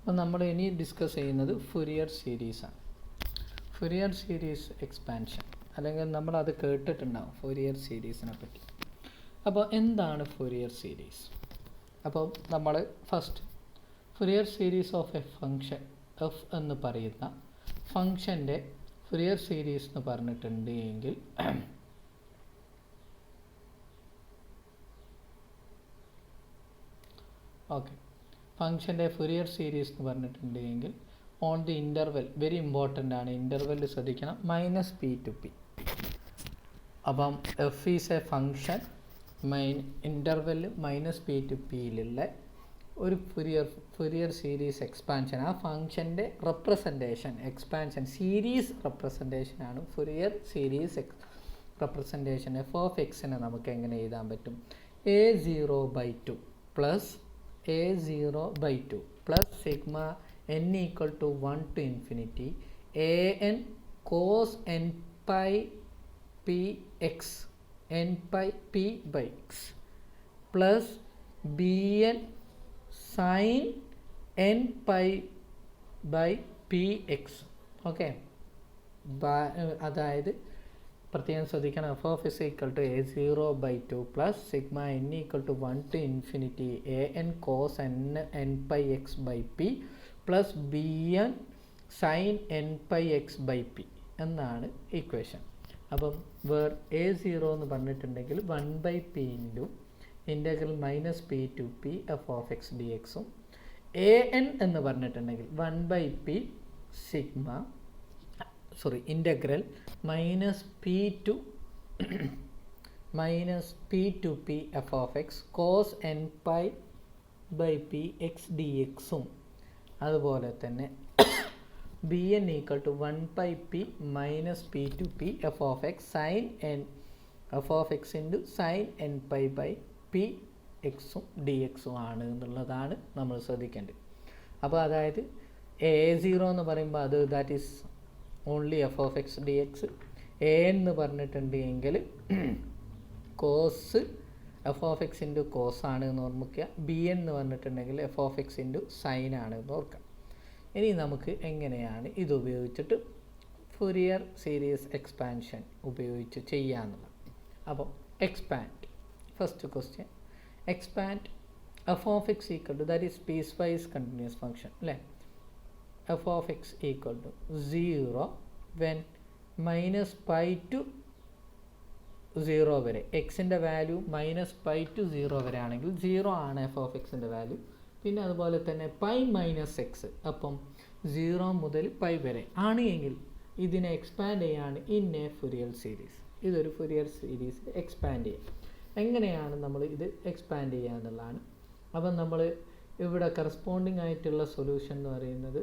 അപ്പോൾ നമ്മൾ ഇനി ഡിസ്കസ് ചെയ്യുന്നത് ഫുറിയർ സീരീസാണ്. ഫുറിയർ സീരീസ് എക്സ്പാൻഷൻ, അല്ലെങ്കിൽ നമ്മളത് കേട്ടിട്ടുണ്ടാവും ഫുറിയർ സീരീസിനെ പറ്റി. അപ്പോൾ എന്താണ് ഫുറിയർ സീരീസ്? അപ്പോൾ നമ്മൾ first Fourier series of A function F എന്ന് പറയുന്ന ഫംഗ്ഷൻ്റെ ഫുറിയർ സീരീസ് എന്ന് പറഞ്ഞിട്ടുണ്ട് എങ്കിൽ ഓക്കെ, ഫംഗ്ഷൻ്റെ ഫുറിയർ സീരീസ് എന്ന് പറഞ്ഞിട്ടുണ്ട് എങ്കിൽ on the interval, very important ആണ്, ഇൻ്റർവെൽ ശ്രദ്ധിക്കണം, -p to p. അപ്പം F is a function interval -p to pയിലുള്ള ഒരു ഫുറിയർ സീരീസ് എക്സ്പാൻഷൻ. ആ ഫംഗ്ഷൻ്റെ റെപ്രസെൻറ്റേഷൻ എക്സ്പാൻഷൻ സീരീസ് റെപ്രസെൻറ്റേഷനാണ് Fourier series representation. F of എക്സിനെ നമുക്ക് എങ്ങനെ എഴുതാൻ പറ്റും? a0/2 plus a0/2 plus sigma n equal to 1 to infinity an cos n pi px n pi p by x plus bn sin n pi by px. Okay, അതായത് പ്രത്യേകം ശ്രദ്ധിക്കണം, f of s equal to a0/2 plus sigma n equal to 1 to infinity an cos n pi x by p plus bn sin n pi x by p എന്നാണ് equation. അപ്പം where a0 എന്ന് പറഞ്ഞിട്ടുണ്ടെങ്കിൽ 1/p into integral -p to p F of X d എക്സും, an എന്ന് പറഞ്ഞിട്ടുണ്ടെങ്കിൽ 1/p sigma integral -p to p F of X cos n pi by p x d എക്സും, അതുപോലെ തന്നെ bn equal to 1/p -p to p F of x sine n f of x into sine n pi by p എക്സും D എക്സും ആണ് എന്നുള്ളതാണ് നമ്മൾ ശ്രദ്ധിക്കേണ്ടത്. അപ്പോൾ അതായത് a0 എന്ന് പറയുമ്പോൾ അത് that is only f of X D x. A എന്ന് പറഞ്ഞിട്ടുണ്ട് എങ്കിൽ cos f of x into cos ആണ് എന്ന് ഓർമ്മിക്കുക. ബി എൻ എന്ന് പറഞ്ഞിട്ടുണ്ടെങ്കിൽ f of x into sine ആണ് എന്ന് ഓർക്കാം. ഇനി നമുക്ക് എങ്ങനെയാണ് ഇത് ഉപയോഗിച്ചിട്ട് ഫുറിയർ സീരീസ് എക്സ്പാൻഷൻ ഉപയോഗിച്ച് ചെയ്യാമെന്നുള്ളത്. അപ്പോൾ expand, first question, expand F of X equal to, that is piecewise continuous function അല്ലേ, F of X equal to 0 when -π to 0 വരെ, എക്സിൻ്റെ വാല്യൂ -π to 0 വരെ ആണെങ്കിൽ 0 ആണ് എഫ് ഓഫ് എക്സിൻ്റെ വാല്യൂ. പിന്നെ അതുപോലെ തന്നെ π - x, അപ്പം 0 മുതൽ π വരെ ആണ് എങ്കിൽ ഇതിനെ എക്സ്പാൻഡ് ചെയ്യാണ് ഇൻ എ ഫുറിയർ സീരീസ്. ഇതൊരു ഫുറിയർ സീരീസ് എക്സ്പാൻഡ് ചെയ്യും. എങ്ങനെയാണ് നമ്മൾ ഇത് എക്സ്പാൻഡ് ചെയ്യുക എന്നുള്ളതാണ്. അപ്പം നമ്മൾ ഇവിടെ കറസ്പോണ്ടിങ് ആയിട്ടുള്ള സൊല്യൂഷൻ എന്ന് പറയുന്നത്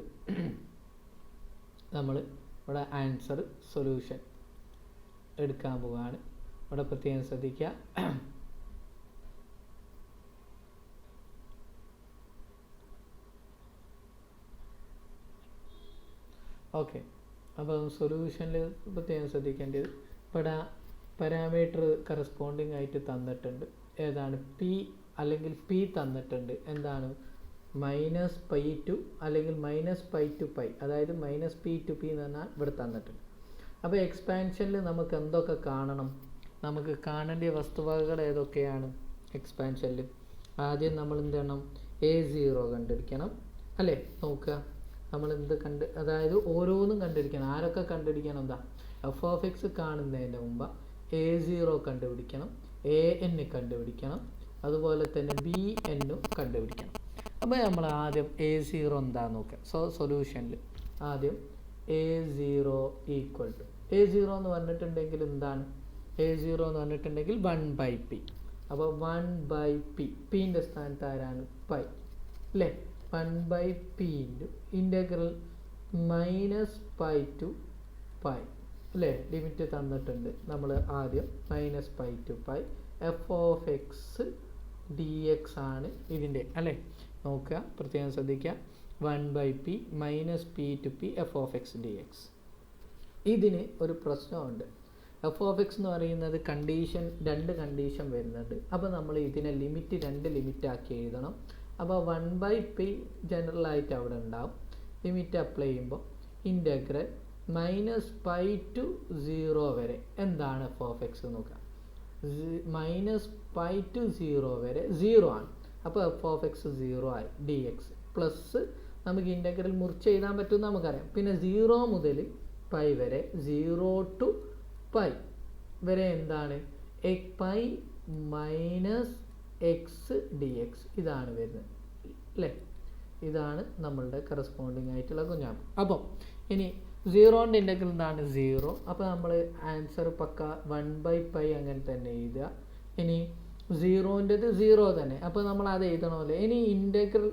നമ്മൾ ഇവിടെ ആൻസർ സൊല്യൂഷൻ എടുക്കാൻ പോവുകയാണ്. ഇവിടെ പ്രത്യേകം ശ്രദ്ധിക്കുക, ഓക്കെ. അപ്പോൾ സൊല്യൂഷനിൽ പ്രത്യേകം ശ്രദ്ധിക്കേണ്ടത് ഇവിടെ പാരാമീറ്റർ കറസ്പോണ്ടിങ് ആയിട്ട് തന്നിട്ടുണ്ട്. ഏതാണ്? പി അല്ലെങ്കിൽ പി തന്നിട്ടുണ്ട്. എന്താണ്? -π to അല്ലെങ്കിൽ -π to π, അതായത് -p to p എന്ന് പറഞ്ഞാൽ ഇവിടെ തന്നിട്ടുണ്ട്. അപ്പോൾ എക്സ്പാൻഷനിൽ നമുക്ക് എന്തൊക്കെ കാണണം? നമുക്ക് കാണേണ്ട വസ്തുവകകൾ ഏതൊക്കെയാണ് എക്സ്പാൻഷനിൽ? ആദ്യം നമ്മൾ എന്ത് ചെയ്യണം? a0 കണ്ടുപിടിക്കണം അല്ലേ? നോക്കുക, നമ്മൾ അതായത് ഓരോന്നും കണ്ടുപിടിക്കണം. ആരൊക്കെ കണ്ടുപിടിക്കണം? എന്താ, എഫ് ഓഫ് എക്സ് കാണുന്നതിൻ്റെ മുമ്പ് a0 കണ്ടുപിടിക്കണം, an കണ്ടുപിടിക്കണം, അതുപോലെ തന്നെ bn കണ്ടുപിടിക്കണം. അപ്പോൾ നമ്മൾ ആദ്യം a0 എന്താണെന്ന് നോക്കുക. സൊല്യൂഷനിൽ ആദ്യം a0 ഈക്വൽ ടു, a0 എന്ന് പറഞ്ഞിട്ടുണ്ടെങ്കിൽ എന്താണ്? a0 എന്ന് പറഞ്ഞിട്ടുണ്ടെങ്കിൽ 1/p. അപ്പോൾ 1/p, പിൻ്റെ സ്ഥാനത്ത് ആരാണ്? π അല്ലേ? 1/p ഇൻറ്റു ഇൻ്റഗ്രൽ -π to π അല്ലേ? ലിമിറ്റ് തന്നിട്ടുണ്ട്. നമ്മൾ ആദ്യം -π to π F of X D X ആണ് ഇതിൻ്റെ അല്ലേ? നോക്കുക, പ്രത്യേകം ശ്രദ്ധിക്കുക, 1/p -p to p F of X D X. ഇതിന് ഒരു പ്രശ്നമുണ്ട്. എഫ് ഓഫ് എക്സ് എന്ന് പറയുന്നത് രണ്ട് കണ്ടീഷൻ വരുന്നുണ്ട്. അപ്പോൾ നമ്മൾ ഇതിനെ രണ്ട് ലിമിറ്റ് ആക്കി എഴുതണം. അപ്പോൾ 1/p ജനറലായിട്ട് അവിടെ ഉണ്ടാവും. ലിമിറ്റ് അപ്ലൈ ചെയ്യുമ്പോൾ ഇൻ്റഗ്രൽ -π to 0 വരെ എന്താണ് എഫ് ഓഫ് എക്സ് നോക്കാം. -π to 0 വരെ 0 ആണ്. അപ്പോൾ എഫ് ഓഫ് എക്സ് 0 ആയി. ഡി എക്സ് പ്ലസ് നമുക്ക് ഇൻ്റഗ്രൽ മുറിച്ച് എഴുതാൻ പറ്റുമെന്ന് നമുക്കറിയാം. പിന്നെ 0 മുതൽ π വരെ 0 to π വരെ എന്താണ് π മൈനസ് എക്സ് ഡി എക്സ് ഇതാണ് വരുന്നത് അല്ലേ. ഇതാണ് നമ്മളുടെ കറസ്പോണ്ടിങ് ആയിട്ടുള്ള കുഞ്ഞാപ്പ്. അപ്പം ഇനി 0ൻ്റെ ഇൻ്റഗ്രൽ എന്താണ് 0. അപ്പോൾ നമ്മൾ ആൻസർ പക്ക 1/π അങ്ങനെ തന്നെ എഴുതുക. ഇനി 0ൻ്റെത് 0 തന്നെ. അപ്പോൾ നമ്മൾ അത് എഴുതണമല്ലോ. ഇനി ഇൻ്റഗ്രൽ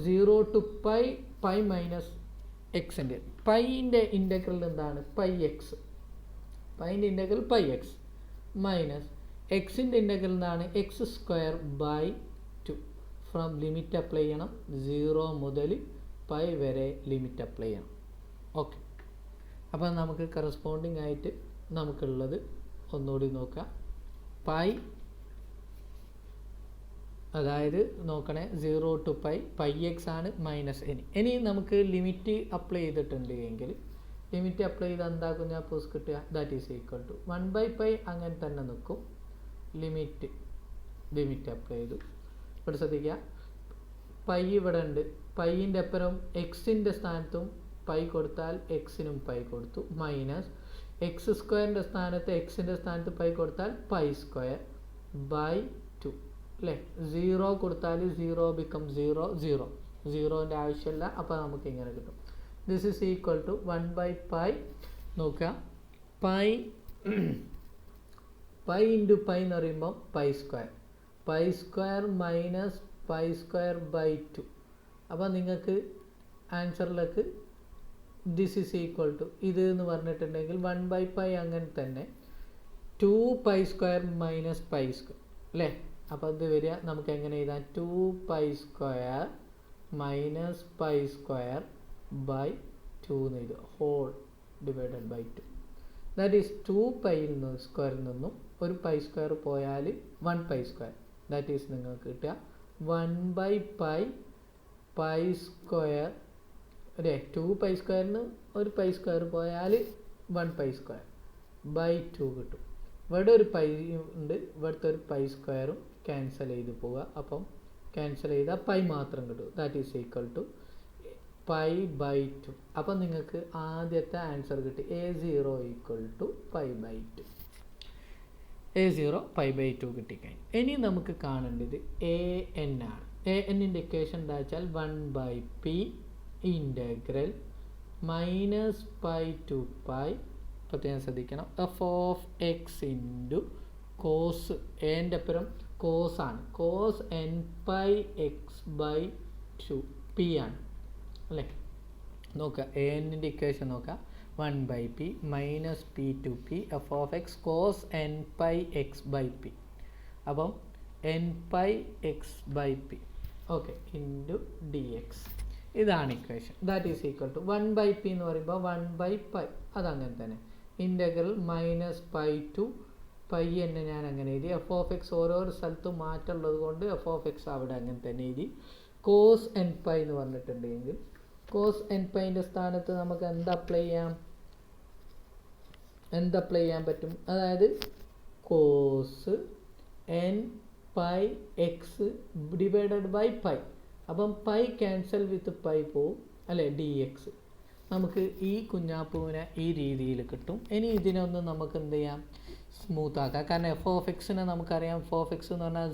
0 to π മൈനസ് എക്സിൻ്റെ പൈൻ്റെ ഇൻ്റഗ്രൽ എന്താണ് πx. പൈൻ്റെ ഇൻ്റഗ്രൽ πx മൈനസ് എക്സിൻ്റെ ഇൻ്റഗ്രൽ എന്താണ് x²/2. ഫ്രം ലിമിറ്റ് അപ്ലൈ ചെയ്യണം. 0 മുതൽ π വരെ ലിമിറ്റ് അപ്ലൈ ചെയ്യണം. ഓക്കെ. അപ്പോൾ നമുക്ക് കറസ്പോണ്ടിങ് ആയിട്ട് നമുക്കുള്ളത് ഒന്നുകൂടി നോക്കാം. പൈ അതായത് നോക്കണേ 0 to πx ആണ് മൈനസ് ഇനി നമുക്ക് ലിമിറ്റ് അപ്ലൈ ചെയ്തിട്ടുണ്ട് എങ്കിൽ ലിമിറ്റ് അപ്ലൈ ചെയ്ത് എന്താക്കും ഞാൻ പോസ് കിട്ടുക ദാറ്റ് ഈസ് ഈക്വൽ ടു 1/π അങ്ങനെ തന്നെ നിൽക്കും. ലിമിറ്റ് അപ്ലൈ ചെയ്തു. ഇവിടെ ശ്രദ്ധിക്കുക പൈ ഇവിടെ ഉണ്ട്. പൈൻ്റെ അപ്പുറം എക്സിൻ്റെ സ്ഥാനത്തും പൈ കൊടുത്താൽ എക്സിനും പൈ കൊടുത്തു മൈനസ് x² സ്ഥാനത്ത് എക്സിൻ്റെ സ്ഥാനത്ത് പൈ കൊടുത്താൽ π²/2 അല്ലേ. 0 കൊടുത്താൽ 0 ബിക്കം 0 0ൻ്റെ ആവശ്യമില്ല. അപ്പോൾ നമുക്ക് ഇങ്ങനെ കിട്ടും. ദിസ് ഈസ് ഈക്വൽ ടു 1/π നോക്കുക. പൈ ഇൻറ്റു പൈ എന്ന് പറയുമ്പോൾ π² മൈനസ് π²/2. അപ്പോൾ നിങ്ങൾക്ക് ആൻസറിലേക്ക് ദിസ് ഈസ് ഈക്വൽ ടു ഇത് എന്ന് പറഞ്ഞിട്ടുണ്ടെങ്കിൽ 1/π അങ്ങനെ തന്നെ 2π² മൈനസ് π² അല്ലേ. അപ്പോൾ ഇത് വരിക നമുക്ക് എങ്ങനെ എഴുതാം 2π² മൈനസ് π²/2 എന്ന് എഴുതുക. Whole divided by 2. That is 2πയിൽ സ്ക്വയറിൽ നിന്നും ഒരു π² പോയാൽ 1π². ദാറ്റ് ഈസ് നിങ്ങൾക്ക് കിട്ടുക 1/π π² അല്ലേ. 2π² ഒരു π² പോയാൽ 1π²/2 കിട്ടും. ഇവിടെ ഒരു പൈ ഉണ്ട്. ഇവിടുത്തെ ഒരു π² ക്യാൻസൽ ചെയ്ത് പോവുക. അപ്പം ക്യാൻസൽ ചെയ്താൽ പൈ മാത്രം കിട്ടും. That is equal to π/2. അപ്പം നിങ്ങൾക്ക് ആദ്യത്തെ ആൻസർ കിട്ടി A0 ഈക്വൽ ടു π/2. A0 π/2 കിട്ടിക്കഴിഞ്ഞു. ഇനി നമുക്ക് കാണേണ്ടത് AN ആണ്. ANൻ്റെ ഇക്വേഷൻ എന്താ വെച്ചാൽ 1/p ഇൻ്റഗ്രൽ -π to π പ്രത്യേകം ശ്രദ്ധിക്കണം f of x into cos എൻ്റെ അപ്പുറം കോസ് ആണ്. കോസ് nπx/2 p ആണ് അല്ലേ. നോക്കുക ANൻ്റെ ഇക്വേഷൻ നോക്കുക 1/p minus p to p F of X cos nπx/p. അപ്പം nπx/p okay into D X ഇതാണ് equation. That is equal to 1/p എന്ന് പറയുമ്പോൾ 1/π അതങ്ങനെ തന്നെ. ഇൻ്റഗ്രൽ -π to π എന്ന് ഞാൻ അങ്ങനെ എഴുതി. എഫ് ഓഫ് എക്സ് ഓരോ സ്ഥലത്തും മാറ്റമുള്ളത് കൊണ്ട് എഫ് ഓഫ് എക്സ് അവിടെ അങ്ങനെ തന്നെ എഴുതി. കോസ് nπ എന്ന് പറഞ്ഞിട്ടുണ്ടെങ്കിൽ കോസ് nπൻ്റെ സ്ഥാനത്ത് നമുക്ക് എന്ത് അപ്ലൈ ചെയ്യാൻ പറ്റും. അതായത് കോസ് nπx ഡിവൈഡഡ് ബൈ π. അപ്പം പൈ ക്യാൻസൽ വിത്ത് പൈ പോവും അല്ലേ. ഡി എക്സ് നമുക്ക് ഈ കുഞ്ഞാപ്പൂവിനെ ഈ രീതിയിൽ കിട്ടും. ഇനി ഇതിനൊന്ന് നമുക്ക് എന്ത് ചെയ്യാം സ്മൂത്ത് ആക്കാം. കാരണം എഫ് ഓഫ് എക്സിനെ നമുക്കറിയാം. എഫ് ഓഫ് എക്സ് എന്ന് പറഞ്ഞാൽ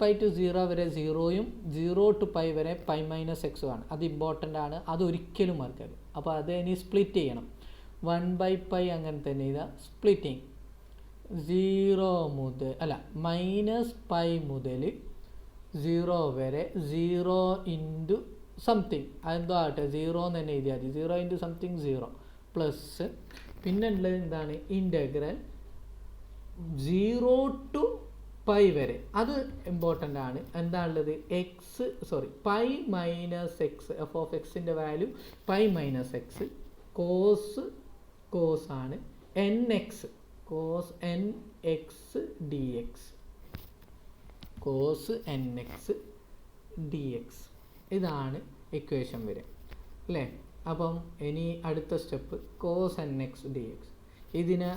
-π to 0 വരെ 0യും 0 to π വരെ π - x ആണ്. അത് ഇമ്പോർട്ടൻ്റ് ആണ്. അതൊരിക്കലും മറക്കരുത്. അപ്പോൾ അത് ഇനി സ്പ്ലിറ്റ് ചെയ്യണം. 1/π അങ്ങനെ തന്നെ ഇതാ സ്പ്ലിറ്റിങ് 0 മുതൽ -π മുതൽ 0 വരെ 0 ഇൻറ്റു സംതിങ് അതെന്തോ ആകട്ടെ 0 എന്ന് തന്നെ എഴുതിയാൽ മതി. 0 ഇൻറ്റു സംതിങ് 0 പ്ലസ് പിന്നെ ഉള്ളത് എന്താണ് ഇൻ്റഗ്രൽ 0 to π വരെ. അത് ഇമ്പോർട്ടൻ്റ് ആണ്. എന്താണുള്ളത് π - x എഫ് ഓഫ് എക്സിൻ്റെ വാല്യൂ π - x കോസ് ആണ് nx cos nx dx cos N X D X. ഇതാണ് ഇക്വേഷൻ വരിക അല്ലേ. അപ്പം ഇനി അടുത്ത step cos N X D x. ഇതിനെ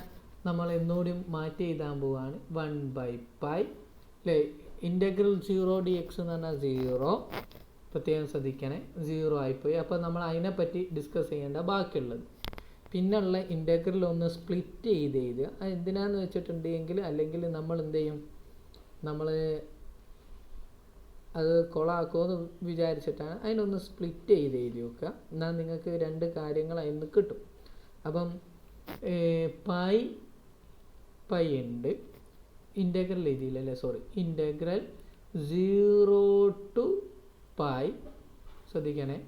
നമ്മൾ എന്നോടും മാറ്റി എഴുതാൻ പോവുകയാണ് 1/π അല്ലേ. ഇൻ്റഗ്രൽ 0 ഡി എക്സ് എന്ന് പറഞ്ഞാൽ 0, പ്രത്യേകം ശ്രദ്ധിക്കണേ, 0 ആയിപ്പോയി. അപ്പോൾ നമ്മൾ അതിനെപ്പറ്റി ഡിസ്കസ് ചെയ്യേണ്ട ബാക്കിയുള്ളത്. പിന്നുള്ള ഇൻ്റഗ്രൽ ഒന്ന് സ്പ്ലിറ്റ് ചെയ്ത് എഴുതുക. അത് എന്തിനാന്ന് വെച്ചിട്ടുണ്ടെങ്കിൽ അല്ലെങ്കിൽ നമ്മൾ എന്ത് ചെയ്യും, നമ്മൾ അത് കൊളാക്കുമെന്ന് വിചാരിച്ചിട്ടാണ് അതിനൊന്ന് സ്പ്ലിറ്റ് ചെയ്ത് എഴുതി വെക്കുക. എന്നാൽ നിങ്ങൾക്ക് 2 കാര്യങ്ങൾ അതിൽ നിന്ന് കിട്ടും. അപ്പം പൈ ഉണ്ട്, ഇൻ്റഗ്രൽ എഴുതിയില്ലല്ലേ, സോറി, ഇൻ്റഗ്രൽ 0 to π. ശ്രദ്ധിക്കണേ,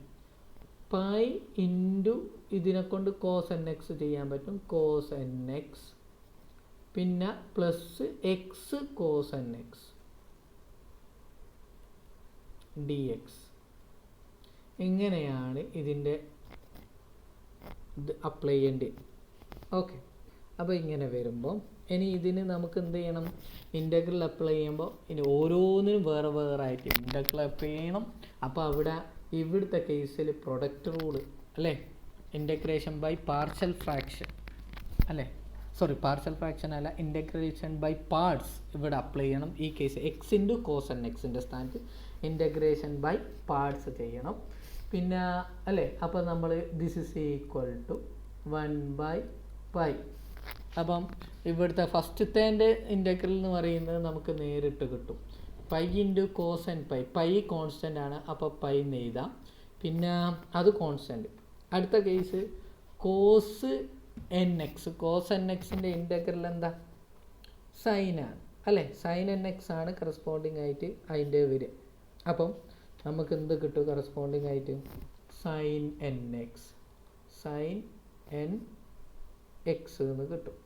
പൈ ഇൻറ്റു ഇതിനെ കൊണ്ട് കോസ് എൻ എക്സ് ചെയ്യാൻ പറ്റും, കോസ് എൻ എക്സ്, പിന്നെ plus x cos N X D x. ഇങ്ങനെയാണ് ഇതിൻ്റെ ഇത് അപ്ലൈ ചെയ്യേണ്ടത്. ഓക്കെ, അപ്പോൾ ഇങ്ങനെ വരുമ്പോൾ ഇനി ഇതിന് നമുക്ക് എന്ത് ചെയ്യണം, ഇൻ്റഗ്രൽ അപ്ലൈ ചെയ്യുമ്പോൾ ഇനി ഓരോന്നിനും വേറെ വേറെ ആയിട്ട് ഇൻ്റഗ്രൽ അപ്ലൈ ചെയ്യണം. അപ്പോൾ ഇവിടുത്തെ കേസിൽ പ്രൊഡക്റ്റ് റൂള് അല്ലേ, ഇൻ്റഗ്രേഷൻ ബൈ പാർഷ്യൽ ഫ്രാക്ഷൻ അല്ലേ, സോറി പാർഷ്യൽ ഫ്രാക്ഷൻ അല്ല, ഇൻ്റഗ്രേഷൻ ബൈ പാർട്സ് ഇവിടെ അപ്ലൈ ചെയ്യണം. ഈ case x into cos n എക്സിൻ്റെ സ്ഥാനത്ത് ഇൻ്റഗ്രേഷൻ ബൈ പാർട്സ് ചെയ്യണം. പിന്നെ അല്ലേ, അപ്പോൾ നമ്മൾ ദിസ് ഇസ് ഈക്വൽ ടു 1/π. അപ്പം ഇവിടുത്തെ ഫസ്റ്റത്തേൻ്റെ ഇൻ്റഗ്രൽ എന്ന് പറയുന്നത് നമുക്ക് നേരിട്ട് കിട്ടും, pi into cos n pi. Pi constant ആണ്, അപ്പോൾ പൈ എന്ന് എഴുതാം, പിന്നെ അത് കോൺസ്റ്റൻറ്റ്. അടുത്ത case cos N x. Cos n എക്സിൻ്റെ ഇൻ്റഗ്രൽ എന്താ, സൈനാണ് അല്ലേ, സൈൻ എൻ എക്സ് ആണ് കറസ്പോണ്ടിങ് ആയിട്ട് അതിൻ്റെ വരിക. അപ്പം നമുക്ക് എന്ത് കിട്ടും കറസ്പോണ്ടിങ് ആയിട്ട്, sine N x, sine N x എന്ന് കിട്ടും.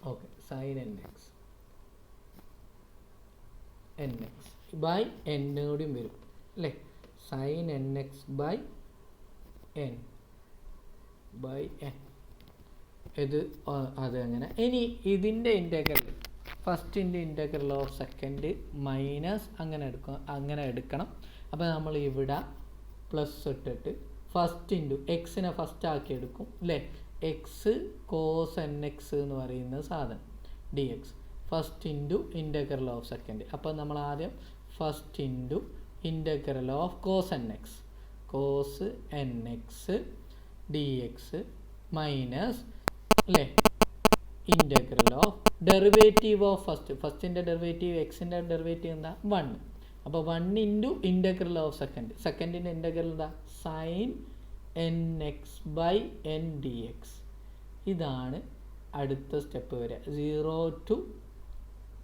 Okay, sine N X by n കൂടിയും വരും അല്ലേ, sine N X by n ഇത് അത് അങ്ങനെ. ഇനി ഇതിൻ്റെ ഇൻ്റഗ്രൽ ഫസ്റ്റിൻ്റെ ഇൻ്റഗ്രൽ ഓഫ് സെക്കൻഡ് മൈനസ് അങ്ങനെ എടുക്കണം. അപ്പോൾ നമ്മൾ ഇവിടെ പ്ലസ് ഇട്ടിട്ട് ഫസ്റ്റ് ഇൻറ്റു എക്സിനെ ഫസ്റ്റ് ആക്കി എടുക്കും അല്ലേ, എക്സ് കോസ് എൻ എക്സ് എന്ന് പറയുന്ന സാധനം D X, first into integral of second. അപ്പോൾ നമ്മൾ ആദ്യം first into integral of cos N X D X minus അല്ലേ ഇൻ്റഗ്രൽ ഓഫ് ഡെറിവേറ്റീവ് ഓഫ് ഫസ്റ്റിൻ്റെ ഡെറിവേറ്റീവ്, എക്സിൻ്റെ ഡെറിവേറ്റീവ് എന്താ 1. അപ്പോൾ 1 ഇൻറ്റു ഇൻ്റഗ്രൽ ഓഫ് സെക്കൻഡിൻ്റെ ഇൻ്റഗ്രൽ എന്താ, sine N X by N D X. ഇതാണ് അടുത്ത സ്റ്റെപ്പ് വരെ. 0 to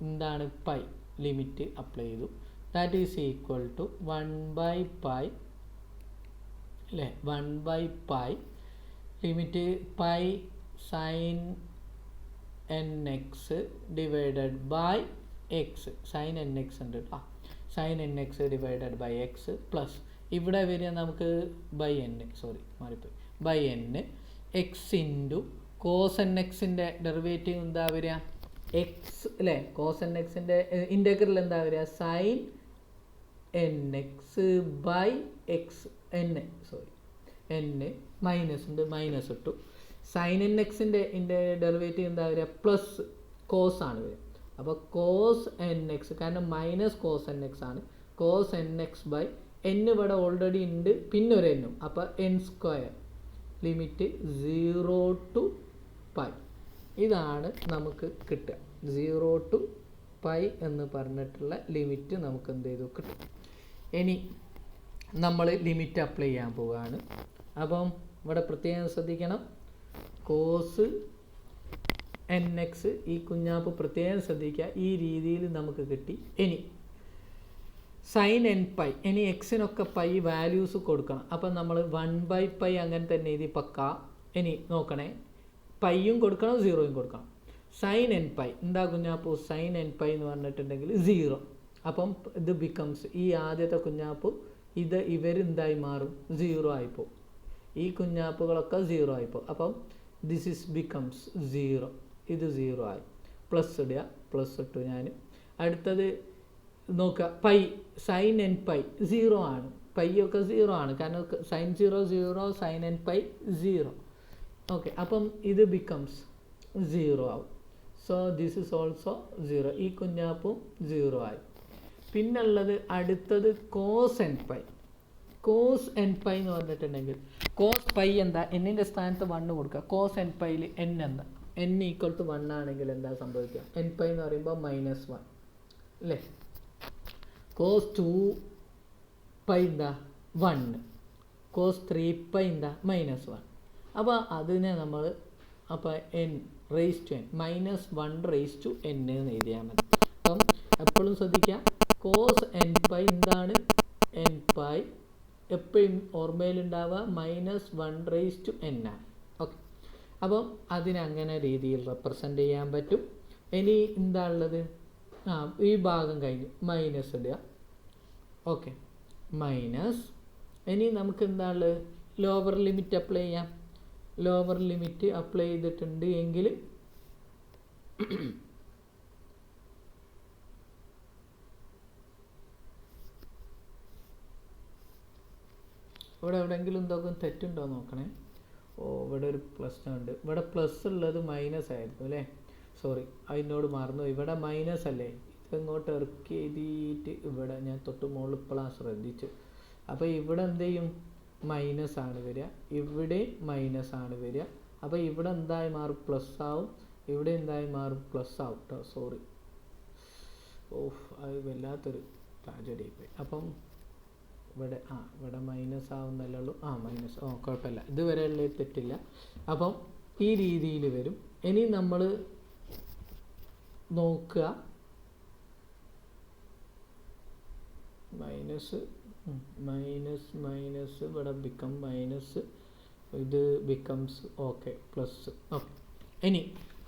എന്താണ് പൈ ലിമിറ്റ് അപ്ലൈ ചെയ്തു. ദാറ്റ് ഈസ് ഈക്വൽ ടു 1/π അല്ലേ, 1/π limit pi sine n x divided by x, sine N x ഉണ്ട് കേട്ടോ, sine N x divided by x plus ഇവിടെ വരിക നമുക്ക് ബൈ എൻ, സോറി മാറിപ്പോയി, by n x into cos n എക്സിൻ്റെ derivative എന്താ വരിക, എക്സ് അല്ലേ, കോസ് എൻ എക്സിൻ്റെ ഇൻ്റഗ്രൽ എന്താ വരിക, sine N X by x n minus ഉണ്ട്, മൈനസ് ഇട്ടു. സൈൻ എൻ എക്സിൻ്റെ ഡെറിവേറ്റീവ് എന്താ വരിക, പ്ലസ് കോസ് ആണ് വരിക. അപ്പോൾ കോസ് എൻ എക്സ്, കാരണം മൈനസ് കോസ് എൻ എക്സ് ആണ്, cos N X by n ഇവിടെ ഓൾറെഡി ഉണ്ട്, പിന്നെ ഒരു എന്നും, അപ്പോൾ എൻ സ്ക്വയർ ലിമിറ്റ് 0 to π. ഇതാണ് നമുക്ക് കിട്ടുക, 0 to π എന്ന് പറഞ്ഞിട്ടുള്ള ലിമിറ്റ് നമുക്ക് എന്ത് ചെയ്തു കിട്ടും. ഇനി നമ്മൾ ലിമിറ്റ് അപ്ലൈ ചെയ്യാൻ പോവുകയാണ്. അപ്പം ഇവിടെ പ്രത്യേകം ശ്രദ്ധിക്കണം, കോസ് എൻ എക്സ് ഈ കുഞ്ഞാപ്പ് പ്രത്യേകം ശ്രദ്ധിക്കുക, ഈ രീതിയിൽ നമുക്ക് കിട്ടി. ഇനി സൈൻ എൻ പൈ, ഇനി എക്സിനൊക്കെ പൈ വാല്യൂസ് കൊടുക്കണം. അപ്പം നമ്മൾ 1/π അങ്ങനെ തന്നെ എഴുതി പക്ക. ഇനി നോക്കണേ, പൈയും കൊടുക്കണം 0യും കൊടുക്കണം. സൈൻ എൻ പൈ എന്താ കുഞ്ഞാപ്പു, സൈൻ എൻ പൈ എന്ന് പറഞ്ഞിട്ടുണ്ടെങ്കിൽ 0. അപ്പം ഇത് ബിക്കംസ്, ഈ ആദ്യത്തെ കുഞ്ഞാപ്പ് ഇവരെന്തായി മാറും, 0 ആയിപ്പോവും. ഈ കുഞ്ഞാപ്പുകളൊക്കെ 0 ആയിപ്പോവും. അപ്പം ദിസ് ഇസ് ബിക്കംസ് 0, ഇത് 0 ആയി. പ്ലസ് ഇടുക, പ്ലസ് ഇട്ടു ഞാൻ. അടുത്തത് നോക്കുക പൈ സൈൻ എൻ പൈ 0 ആണ്, പൈ ഒക്കെ 0 ആണ്, കാരണം sine 0 0, sine n pi 0. Okay, അപ്പം ഇത് ബിക്കംസ് 0 ആവും. So this is also 0. ഈ കുഞ്ഞാപ്പും 0 ആയി. പിന്നുള്ളത് അടുത്തത് cos n pi. Cos n pi എന്ന് പറഞ്ഞിട്ടുണ്ടെങ്കിൽ കോസ് പൈ എന്താ, എന്നിൻ്റെ സ്ഥാനത്ത് 1 കൊടുക്കുക. കോസ് എൻ പൈയിൽ എൻ എന്താ, n ഈക്വൽ ടു 1 ആണെങ്കിൽ എന്താ സംഭവിക്കുക, എൻ പൈ എന്ന് പറയുമ്പോൾ -1 അല്ലേ. കോസ് 2 പൈ എന്താ 1, കോസ് 3 പൈ എന്താ -1. അപ്പോൾ അതിനെ നമ്മൾ അപ്പോൾ n raise to n -1 raise to n എന്ന് എഴുതിയാൽ മതി. അപ്പം എപ്പോഴും ശ്രദ്ധിക്കുക, കോസ് എൻ പൈ എന്താണ്, എൻ പൈ എപ്പോഴും ഓർമ്മയിലുണ്ടാവുക -1 റേസ് ടു n ആണ്. ഓക്കെ, അപ്പം അതിനങ്ങനെ രീതിയിൽ റെപ്രസെൻ്റ് ചെയ്യാൻ പറ്റും. ഇനി എന്താ ഉള്ളത്, ഈ ഭാഗം കഴിഞ്ഞ് മൈനസ് ഇടുക. Okay, minus. ഇനി നമുക്ക് എന്താ ഉള്ളത്, ലോവർ ലിമിറ്റ് അപ്ലൈ ചെയ്യാം. ലോവർ ലിമിറ്റ് അപ്ലൈ ചെയ്തിട്ടുണ്ട് എങ്കിൽ ഇവിടെ എവിടെയെങ്കിലും എന്തൊക്കെ തെറ്റുണ്ടോ നോക്കണേ. ഇവിടെ ഒരു പ്ലസ് ഉണ്ട്, ഇവിടെ പ്ലസ് ഉള്ളത് മൈനസ് ആയിരുന്നു അല്ലേ, സോറി അതിനോട് മറന്നു. ഇവിടെ മൈനസ് അല്ലേ, ഇതങ്ങോട്ട് ഇറക്കി എഴുതിയിട്ട് ഇവിടെ ഞാൻ തൊട്ട് മുകളിൽ ഇപ്പോഴാണ് ശ്രദ്ധിച്ചു. അപ്പോൾ ഇവിടെ എന്ത് ചെയ്യും, മൈനസ് ആണ് വരിക, ഇവിടെ മൈനസ് ആണ് വരിക. അപ്പോൾ ഇവിടെ എന്തായി മാറും, പ്ലസ് ആവും, ഇവിടെ എന്തായി മാറും, പ്ലസ് ആവും കേട്ടോ. സോറി, അത് വല്ലാത്തൊരു ട്രാജഡി പോയി. അപ്പം ഇവിടെ ഇവിടെ മൈനസ് ആവുന്നല്ലേ ഉള്ളൂ, മൈനസ്, കുഴപ്പമില്ല, ഇതുവരെയുള്ള തെറ്റില്ല. അപ്പം ഈ രീതിയിൽ വരും. ഇനി നമ്മൾ നോക്കുക, മൈനസ് ഇവിടെ ബിക്കം മൈനസ്, ഇത് ബിക്കംസ് ഓക്കെ പ്ലസ്. ഓക്കെ, ഇനി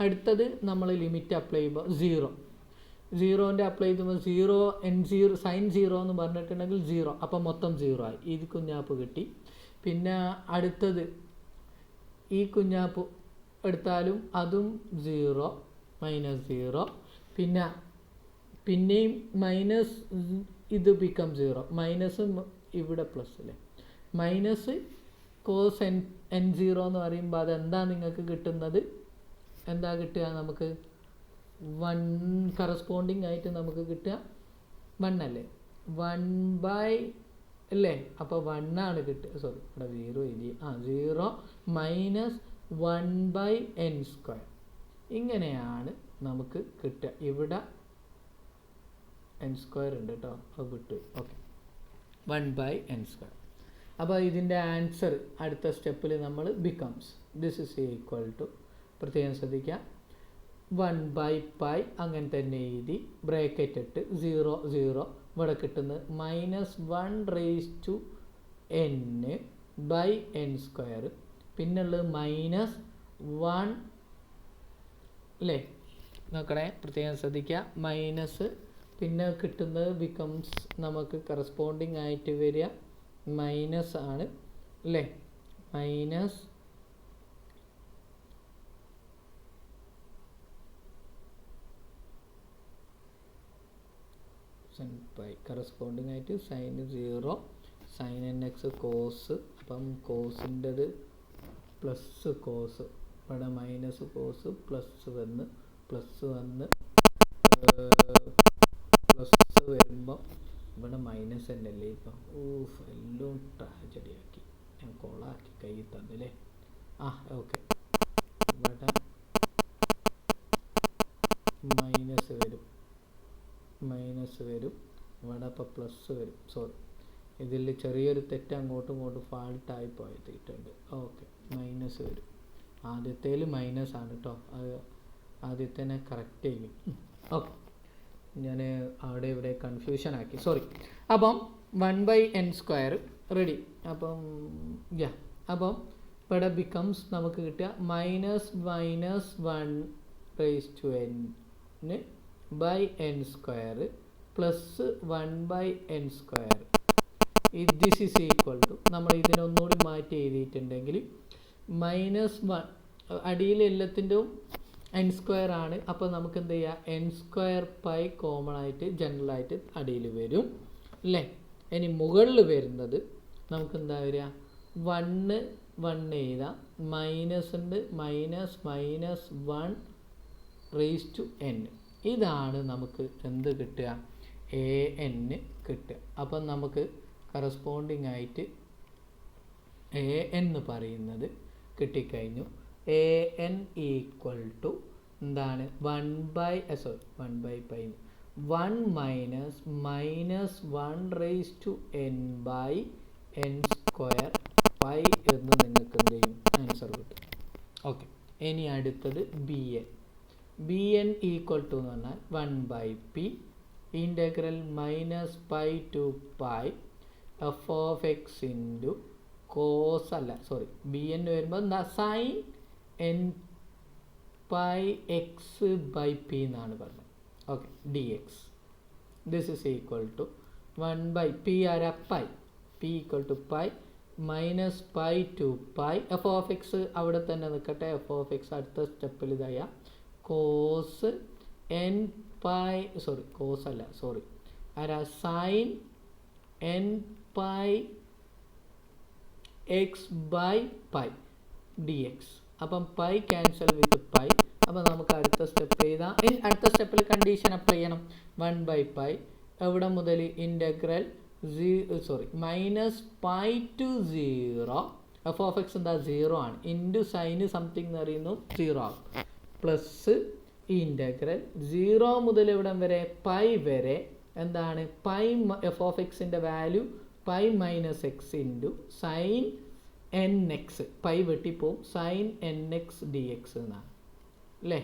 അടുത്തത് നമ്മൾ ലിമിറ്റ് അപ്ലൈ ചെയ്യുമ്പോൾ 0ൻ്റെ അപ്ലൈ ചെയ്യുമ്പോൾ 0 n0 സൈൻ 0 എന്ന് പറഞ്ഞിട്ടുണ്ടെങ്കിൽ 0, അപ്പം മൊത്തം 0 ആയി. ഈ കുഞ്ഞാപ്പ് കിട്ടി. പിന്നെ അടുത്തത് ഈ കുഞ്ഞാപ്പ് എടുത്താലും അതും 0 -0. പിന്നെയും മൈനസ്, ഇത് ബിക്കം 0, മൈനസ് ഇവിടെ പ്ലസ് അല്ലേ. മൈനസ് കോസ് n0 എന്ന് പറയുമ്പോൾ അതെന്താ നിങ്ങൾക്ക് കിട്ടുന്നത്, എന്താ കിട്ടുക നമുക്ക്, 1 കറസ്പോണ്ടിങ് ആയിട്ട് നമുക്ക് കിട്ടുക 1 അല്ലേ, 1 അല്ലേ. അപ്പോൾ 1 ആണ് കിട്ടുക, സോറി ഇവിടെ 0 എഴുതി, 0 -1/n². ഇങ്ങനെയാണ് നമുക്ക് കിട്ടുക. ഇവിടെ n² ഉണ്ട് കേട്ടോ, അത് വിട്ടു. Okay, 1/n². അപ്പോൾ ഇതിൻ്റെ ആൻസർ അടുത്ത സ്റ്റെപ്പിൽ നമ്മൾ becomes this is equal to, പ്രത്യേകം ശ്രദ്ധിക്കുക, 1/π അങ്ങനെ തന്നെ എഴുതി ബ്രാക്കറ്റ് ഇട്ട് 0 0 ഇവിടെ കിട്ടുന്നത് -1 റേസ് ടു n/n². പിന്നുള്ളത് -1 അല്ലേ, നോക്കണേ പ്രത്യേകം ശ്രദ്ധിക്കുക, മൈനസ്, പിന്നെ കിട്ടുന്നത് ബിക്കംസ് നമുക്ക് കറസ്പോണ്ടിങ് ആയിട്ട് വരിക മൈനസ് ആണ് അല്ലേ, മൈനസ് കറസ്പോണ്ടിങ് ആയിട്ട് സൈൻ 0 സൈൻ nx കോസ്. അപ്പം കോസിൻ്റെത് പ്ലസ് കോസ്, ഇവിടെ മൈനസ് കോസ് പ്ലസ് വന്ന് പ്ലസ് വരുമ്പോൾ ഇവിടെ മൈനസ് തന്നെ അല്ലേ. ഇപ്പം എല്ലാം ട്രാജഡി ആക്കി, ഞാൻ കോളാക്കി കൈ തന്നില്ലേ. ഓക്കെ, ഇവിടെ മൈനസ് വരും, ഇവിടെ അപ്പോൾ പ്ലസ് വരും. സോറി, ഇതിൽ ചെറിയൊരു തെറ്റ് അങ്ങോട്ടും ഇങ്ങോട്ടും ഫാൾട്ടായി പോയിട്ടുണ്ട്. ഓക്കെ, മൈനസ് വരും. ആദ്യത്തേൽ മൈനസ് ആണ് കേട്ടോ, അത് ആദ്യത്തേനെ കറക്റ്റ് ചെയ്യും. ഓക്കെ, ഞാൻ അവിടെ ഇവിടെ കൺഫ്യൂഷൻ ആക്കി, സോറി. അപ്പം 1/n² റെഡി. അപ്പം ഇവിടെ ബിക്കംസ് നമുക്ക് കിട്ടുക -1 raise to n/n² plus 1/n². This is equal to, നമ്മൾ ഇതിനൊന്നുകൂടി മാറ്റി എഴുതിയിട്ടുണ്ടെങ്കിൽ -1 അടിയിൽ എല്ലാത്തിൻ്റെയും എൻ സ്ക്വയർ ആണ്. അപ്പോൾ നമുക്ക് എന്ത് ചെയ്യാം, എൻ സ്ക്വയർ പൈ കോമൺ ആയിട്ട് ജനറലായിട്ട് അടിയിൽ വരും അല്ലേ. ഇനി മുകളിൽ വരുന്നത് നമുക്ക് എന്താ വരിക, 1 എഴുതാം, മൈനസ് ഉണ്ട്, -1 റേസ് ടു n. ഇതാണ് നമുക്ക് എന്ത് കിട്ടുക, an കിട്ടുക. അപ്പം നമുക്ക് കറസ്പോണ്ടിങ് ആയിട്ട് an എന്ന് പറയുന്നത് കിട്ടിക്കഴിഞ്ഞു. an ഈക്വൽ ടു എന്താണ്, 1/π 1 -1 raise to n/n square pi എന്ന് നിങ്ങൾക്ക് എന്ത് ചെയ്യും, ആൻസർ കിട്ടും. ഓക്കെ, ഇനി അടുത്തത് bn ഈക്വൽ ടു എന്ന് പറഞ്ഞാൽ 1/p integral -π to π f(x) into cos അല്ല സോറി bn വരുമ്പോൾ എന്താ, സൈൻ nπx/p എന്നാണ് പറഞ്ഞത്. Okay, dx this is equal to 1/p ആരാ, pi, p equal to pi -π to π f(x) അവിടെ തന്നെ നിൽക്കട്ടെ. f(x) അടുത്ത സ്റ്റെപ്പിൽ ഇതായ കോസ് ആരാ, സൈൻ nπx/π dx. അപ്പം പൈ ക്യാൻസൽ വിത്ത് പൈ. അപ്പം നമുക്ക് അടുത്ത സ്റ്റെപ്പ് ചെയ്താൽ, അടുത്ത സ്റ്റെപ്പിൽ കണ്ടീഷൻ അപ്ലൈ ചെയ്യണം. 1/π എവിടെ മുതൽ, ഇൻ്റഗ്രൽ -π to 0 f(x) എന്താ, 0 ആണ്, ഇൻറ്റു സൈന് സംതിങ് എന്ന് പറയുന്നു 0 ആകും, പ്ലസ് ഇൻ്റഗ്രൽ 0 മുതൽ ഇവിടം വരെ പൈ വരെ എന്താണ്, പൈ f(x)ൻ്റെ value pi - x into sine nx, pi വെട്ടിപ്പോവും, സൈൻ nx dx എന്നാണ് അല്ലേ.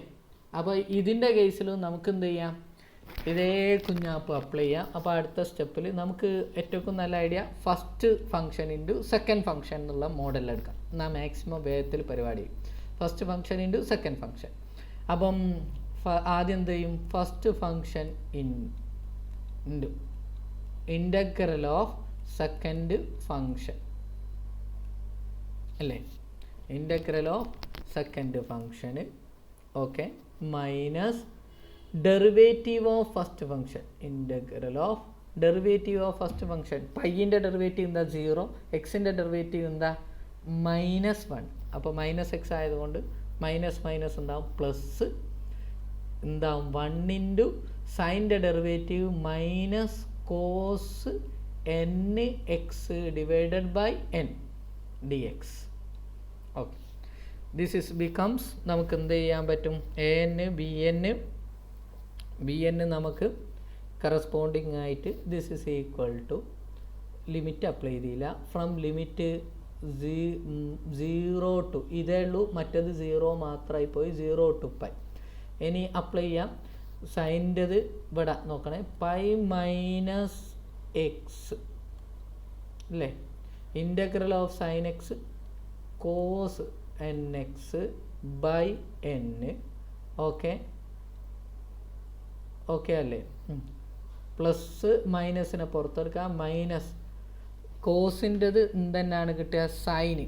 അപ്പോൾ ഇതിൻ്റെ കേസിൽ നമുക്ക് എന്ത് ചെയ്യാം, ഇതേ കുഞ്ഞാപ്പ് അപ്ലൈ ചെയ്യാം. അപ്പോൾ അടുത്ത സ്റ്റെപ്പിൽ നമുക്ക് ഏറ്റവും നല്ല idea first function into second function എന്നുള്ള മോഡൽ എടുക്കാം. എന്നാൽ മാക്സിമം വേഗത്തിൽ പരിപാടി ചെയ്യും. First function into second function. അപ്പം ആദ്യം എന്ത് ചെയ്യും, first function into integral of second function അല്ലേ, ഇൻ്റഗ്രൽ ഓഫ് സെക്കൻഡ് ഫംഗ്ഷന് okay, minus derivative of first function, integral of derivative of first function. പൈൻ്റെ ഡെറിവേറ്റീവ് എന്താ, 0, എക്സിൻ്റെ ഡെറിവേറ്റീവ് എന്താ, -1. അപ്പോൾ -x ആയതുകൊണ്ട് മൈനസ് എന്താവും, പ്ലസ് എന്താവും 1 ഇൻറ്റു സൈൻ്റെ derivative minus cos nx divided by n dx. Okay, this is becomes നമുക്ക് എന്ത് ചെയ്യാൻ പറ്റും, bn നമുക്ക് കറസ്പോണ്ടിങ് ആയിട്ട് this is equal to limit apply ചെയ്തില്ല, ഫ്രം ലിമിറ്റ് 0 to ഇതേ ഉള്ളൂ, മറ്റത് 0 മാത്രമായി പോയി, 0 to π. ഇനി അപ്ലൈ ചെയ്യാം, സൈൻ്റെത് ഇവിടെ നോക്കണേ, പൈ -x അല്ലേ, integral of sine x cos nx by n. Okay അല്ലേ, പ്ലസ് മൈനസിനെ പുറത്തെടുക്കാം, മൈനസ് കോസിൻ്റെത് എന്തെന്നാണ് കിട്ടുക, sine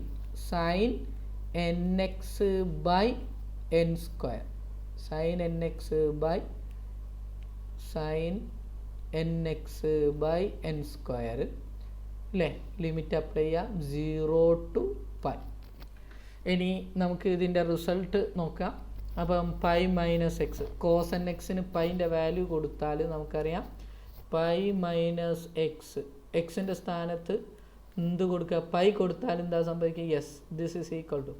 nx by n square, sine nx by n square അല്ലേ. ലിമിറ്റ് അപ്ലൈ ചെയ്യാം 0 to π. ഇനി നമുക്ക് ഇതിൻ്റെ റിസൾട്ട് നോക്കാം. അപ്പം പൈ -x, കോസ് nxന് പൈൻ്റെ വാല്യൂ കൊടുത്താൽ നമുക്കറിയാം പൈ -x, എക്സിൻ്റെ സ്ഥാനത്ത് എന്ത് കൊടുക്കുക, പൈ കൊടുത്താൽ എന്താ സംഭവിക്കുക, yes this is equal to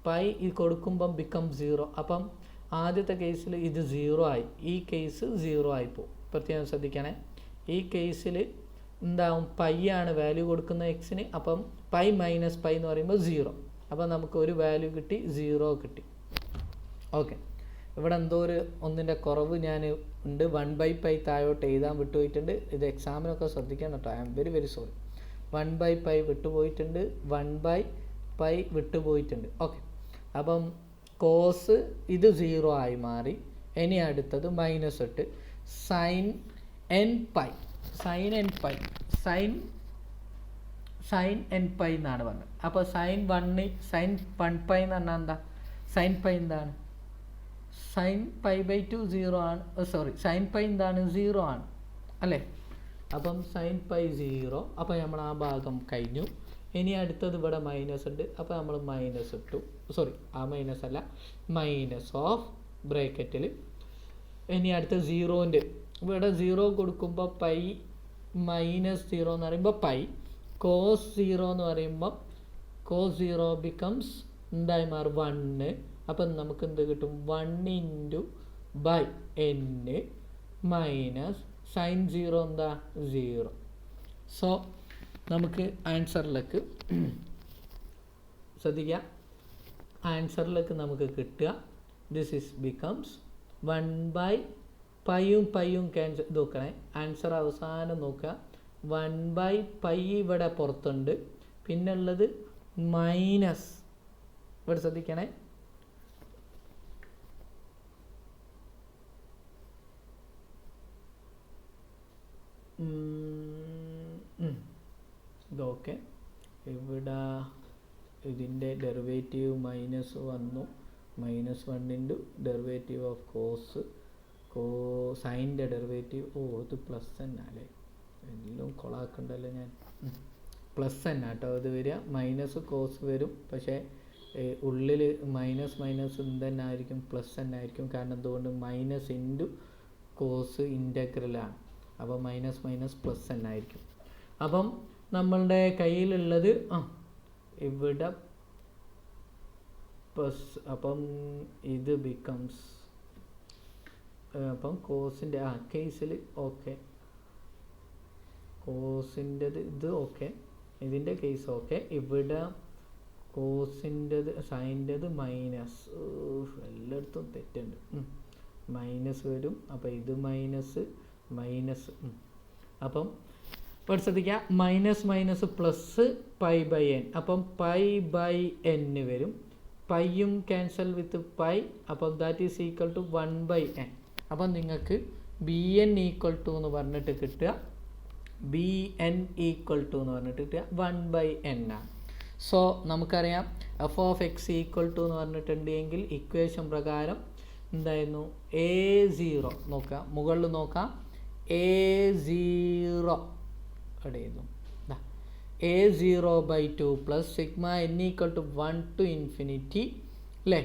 pi കൊടുക്കുമ്പം ബിക്കം 0. അപ്പം ആദ്യത്തെ കേസിൽ ഇത് 0 ആയി, ഈ കേസ് 0 ആയിപ്പോവും. പ്രത്യേകം ശ്രദ്ധിക്കണേ, ഈ കേസിൽ എന്താവും, പൈ ആണ് വാല്യൂ കൊടുക്കുന്ന എക്സിന്, അപ്പം പൈ - പൈ എന്ന് പറയുമ്പോൾ 0. അപ്പം നമുക്ക് ഒരു വാല്യൂ കിട്ടി, 0 കിട്ടി. ഓക്കെ, ഇവിടെ എന്തോ ഒന്നിൻ്റെ കുറവ് ഞാൻ ഉണ്ട്, 1/π താഴോട്ട് എഴുതാൻ വിട്ടുപോയിട്ടുണ്ട്. ഇത് എക്സാമിനൊക്കെ ശ്രദ്ധിക്കണം കേട്ടോ, ഐ ആം വെരി സോറി. 1/π വിട്ടുപോയിട്ടുണ്ട്, 1/π വിട്ടുപോയിട്ടുണ്ട്. ഓക്കെ, അപ്പം കോസ് ഇത് 0 ആയി മാറി. ഇനി അടുത്തത് -8 സൈൻ nπ എന്നാണ് പറഞ്ഞത്. അപ്പോൾ സൈൻ 1π എന്ന് പറഞ്ഞാൽ എന്താ, സൈൻ പൈ എന്താണ്, സൈൻ പൈ ബൈ 2 0 ആണ്, സോറി സൈൻ പൈ എന്താണ് 0 ആണ് അല്ലേ. അപ്പം സൈൻ പൈ 0. അപ്പോൾ നമ്മൾ ആ ഭാഗം കഴിഞ്ഞു. ഇനി അടുത്തത് ഇവിടെ മൈനസ് ഉണ്ട്, അപ്പോൾ നമ്മൾ മൈനസ് ഇട്ടു, സോറി ആ മൈനസ് അല്ല, മൈനസ് ഓഫ് ബ്രാക്കറ്റിൽ. ഇനി അടുത്ത 0ൻ്റെ ഇവിടെ 0 കൊടുക്കുമ്പോൾ പൈ മൈനസ് 0 എന്ന് പറയുമ്പോൾ പൈ, കോസ് 0 എന്ന് പറയുമ്പോൾ കോസ് 0 ബിക്കംസ് എന്തായി മാറും 1. അപ്പം നമുക്ക് എന്ത് കിട്ടും 1 into by n minus sine 0 എന്താ 0. സോ നമുക്ക് ആൻസറിലേക്ക് ശ്രദ്ധിക്കുക, ആൻസറിലേക്ക് നമുക്ക് കിട്ടുക ദിസ് ഇസ് ബിക്കംസ് 1 ബൈ പൈയും ക്യാൻസൽ നോക്കണേ. ആൻസർ അവസാനം നോക്കുക, 1 ബൈ പൈ ഇവിടെ പുറത്തുണ്ട്, പിന്നെ ഉള്ളത് മൈനസ് ഇവിടെ ശ്രദ്ധിക്കണേ, ഇതൊക്കെ ഇവിടെ ഇതിൻ്റെ ഡെറിവേറ്റീവ് മൈനസ് വന്നു, -1 ഇൻറ്റു ഡെറിവേറ്റീവ് ഓഫ് സൈൻ്റെ ഡെറിവേറ്റീവ്. ഇത് പ്ലസ് തന്നെ അല്ലേ, എല്ലാം കൊളാക്കണ്ടല്ലോ ഞാൻ. പ്ലസ് തന്നെ കേട്ടോ ഇത് വരിക, മൈനസ് കോസ് വരും, പക്ഷേ ഉള്ളിൽ മൈനസ് തന്നെ ആയിരിക്കും, പ്ലസ് തന്നെ ആയിരിക്കും. കാരണം എന്തുകൊണ്ട് മൈനസ് ഇൻറ്റു കോസ് ഇൻ്റഗ്രലാണ്, അപ്പോൾ മൈനസ് പ്ലസ് തന്നെ ആയിരിക്കും. അപ്പം നമ്മളുടെ കയ്യിലുള്ളത് ഇവിടെ പ്ലസ്, അപ്പം ഇത് ബിക്കംസ്, അപ്പം കോസിൻ്റെ കേസിൽ ഓക്കെ, കോസിൻ്റെത് ഇത് ഓക്കെ, ഇതിൻ്റെ കേസ് ഓക്കെ. ഇവിടെ കോസിൻ്റെത് സൈൻ്റെത് മൈനസ്, എല്ലായിടത്തും തെറ്റുണ്ട്, മൈനസ് വരും. അപ്പോൾ ഇത് മൈനസ്, അപ്പം ഇവിടെ ശ്രദ്ധിക്കുക, minus plus pi by n, അപ്പം പൈ ബൈ എൻ വരും, പൈയും ക്യാൻസൽ വിത്ത് പൈ, അപ്പം that is equal to 1 by n. അപ്പം നിങ്ങൾക്ക് bn ഈക്വൽ ടു എന്ന് പറഞ്ഞിട്ട് കിട്ടുക, bn ഈക്വൽ ടു എന്ന് പറഞ്ഞിട്ട് കിട്ടുക 1 ബൈ എൻ ആണ്. സോ നമുക്കറിയാം F of X equal to എന്ന് പറഞ്ഞിട്ടുണ്ടെങ്കിൽ ഇക്വേഷൻ പ്രകാരം എന്തായിരുന്നു a0 നോക്കാം, മുകളിൽ നോക്കാം, a0 അവിടെ എഴുതും, a0 by 2 plus sigma n equal to 1 to infinity അല്ലേ,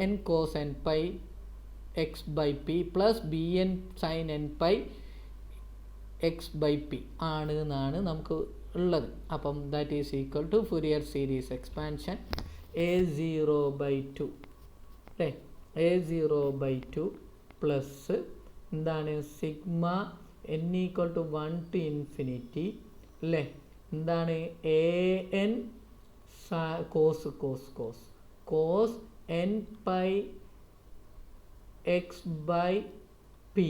an cos n pi X by p plus bn sine n pi X by P ആണ് എന്നാണ് നമുക്ക് ഉള്ളത്. അപ്പം that is equal to Fourier series expansion a0 by 2 അല്ലേ, a0 by 2 plus എന്താണ് sigma n equal to 1 to infinity അല്ലേ, എന്താണ് an cos n pi X by p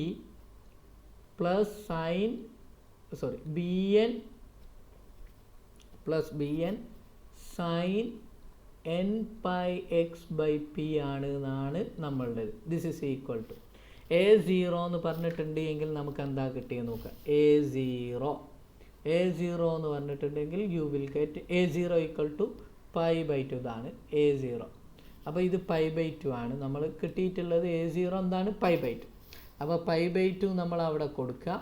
plus sine bn plus bn sine n pi X by P ആണ് എന്നാണ് നമ്മളുടേത്. This is equal to a0 എന്ന് പറഞ്ഞിട്ടുണ്ടെങ്കിൽ നമുക്ക് എന്താ കിട്ടിയെന്ന് നോക്കാം, a0 എന്ന് പറഞ്ഞിട്ടുണ്ടെങ്കിൽ you will get a0 equal to pi by 2, ഇതാണ് a0. അപ്പോൾ ഇത് പൈ ബൈ 2 ആണ് നമ്മൾ കിട്ടിയിട്ടുള്ളത്, a0 എന്താണ് പൈ ബൈ 2. അപ്പോൾ പൈ ബൈ 2 നമ്മൾ അവിടെ കൊടുക്കുക,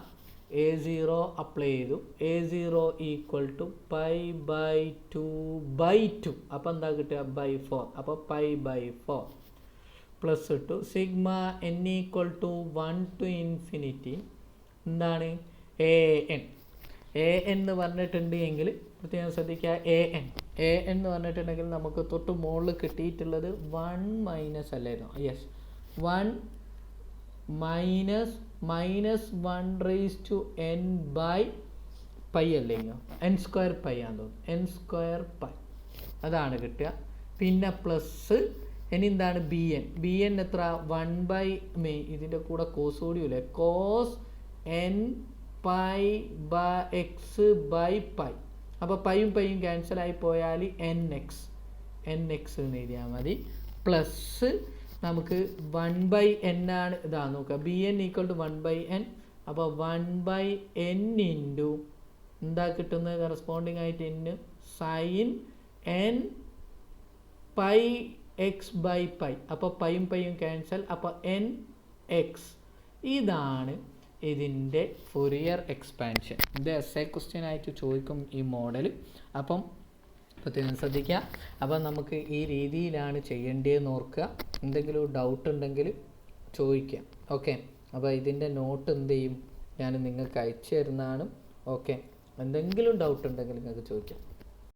a0 അപ്ലൈ ചെയ്തു, a0 equal to pi by 2/2, അപ്പോൾ എന്താ കിട്ടുക ബൈ 4, അപ്പോൾ പൈ ബൈ 4 പ്ലസ് ഇട്ടു sigma n equal to 1 to infinity എന്താണ് an എന്ന് പറഞ്ഞിട്ടുണ്ടെങ്കിൽ പ്രത്യേകം ശ്രദ്ധിക്കുക, an എന്ന് പറഞ്ഞിട്ടുണ്ടെങ്കിൽ നമുക്ക് തൊട്ട് മുകളിൽ കിട്ടിയിട്ടുള്ളത് 1 മൈനസ് അല്ലായിരുന്നു, yes 1 minus 1 raise to n by pi അല്ലെങ്കിൽ n സ്ക്വയർ പൈ ആണെന്ന് തോന്നുന്നു, n സ്ക്വയർ പൈ അതാണ് കിട്ടുക. പിന്നെ പ്ലസ് ഇനി എന്താണ് bn എത്ര 1 ബൈ ഇതിൻ്റെ കൂടെ കോസ് കൂടിയില്ലേ, cos n pi by X by pi, അപ്പോൾ പൈയും ക്യാൻസൽ ആയി പോയാൽ nx എന്ന് എഴുതിയാൽ മതി. പ്ലസ് നമുക്ക് 1 ബൈ n ആണ്, ഇതാ നോക്കുക bn equal to 1 by n, അപ്പോൾ 1 ബൈ n ഇൻറ്റു എന്താ കിട്ടുന്നത് കറസ്പോണ്ടിങ് ആയിട്ട് n sine n pi X by pi. അപ്പോൾ പൈയും പൈയും ക്യാൻസൽ. അപ്പോൾ എൻ എക്സ്. ഇതാണ് ഇതിൻ്റെ ഫൊറിയർ എക്സ്പാൻഷൻ. ഇത് എസ്എ ക്വസ്റ്റ്യൻ ആയിട്ട് ചോദിക്കും ഈ മോഡൽ. അപ്പം പ്രത്യേകം ശ്രദ്ധിക്കുക. അപ്പം നമുക്ക് ഈ രീതിയിലാണ് ചെയ്യേണ്ടതെന്ന് ഓർക്കുക. എന്തെങ്കിലും ഡൗട്ട് ഉണ്ടെങ്കിൽ ചോദിക്കാം. ഓക്കെ. അപ്പോൾ ഇതിൻ്റെ നോട്ട് എന്ത് ചെയ്യും, ഞാൻ നിങ്ങൾക്ക് അയച്ചു തരുന്നതാണ്. ഓക്കെ. എന്തെങ്കിലും ഡൗട്ട് ഉണ്ടെങ്കിൽ നിങ്ങൾക്ക് ചോദിക്കാം.